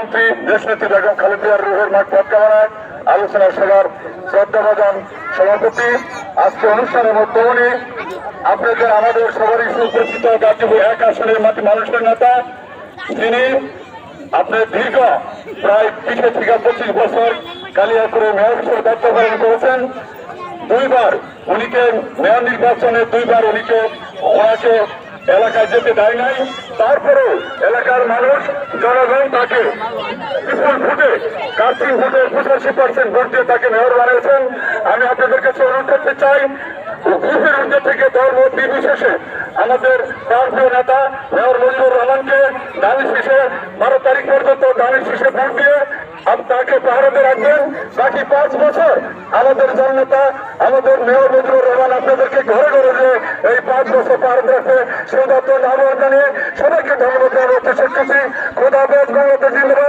প্রধানমন্ত্রী দেশনেত্রী বেগম খালেদা রুহের মাঠপথ কামনায় আলোচনা সভার শ্রদ্ধাভাজন সভাপতি আজকে অনুষ্ঠানের মধ্যমণি আপনাদের আমাদের সবারই সুপরিচিত গাজীপুর 1 আসনের মানুষের নেতা, তিনি আপনার দীর্ঘ প্রায় 20 থেকে 25 বছর কালিয়াকুড়ে মেয়র হিসেবে দায়িত্ব পালন করেছেন। দুইবার উনিকে মেয়র নির্বাচনে ওনাকে এলাকায় যেতে দেয় নাই। তারপরেও এলাকার মানুষ জনগণ তাকে বিপুল ভোটে কার্তিক ভোটে 85% ভোট দিয়ে তাকে মেয়র বানিয়েছেন। আমি আপনাদের কাছে অনুরোধ করতে চাই, গ্রুপের মধ্যে থেকে ধর্ম নির্বিশেষে আমাদের প্রান্তীয় নেতা মেয়র মজিবুর রহমানকে দানিশ শীষে 12 তারিখ পর্যন্ত দানিশ শীষে ভোট দিয়ে তাকে পাহারাতে রাখবেন। বাকি 5 বছর আমাদের জননেতা আমাদের মেয়র মজিবুর রহমান আপনাদেরকে ঘরে ঘরে যে এই 5 বছর পাহারাতে রাখবে সেই দপ্তর আহ্বান জানিয়ে সবাইকে ধন্যবাদ জানাতে শেষ করছি। খোদা হাফেজ, বাংলাদেশ জিন্দাবাদ।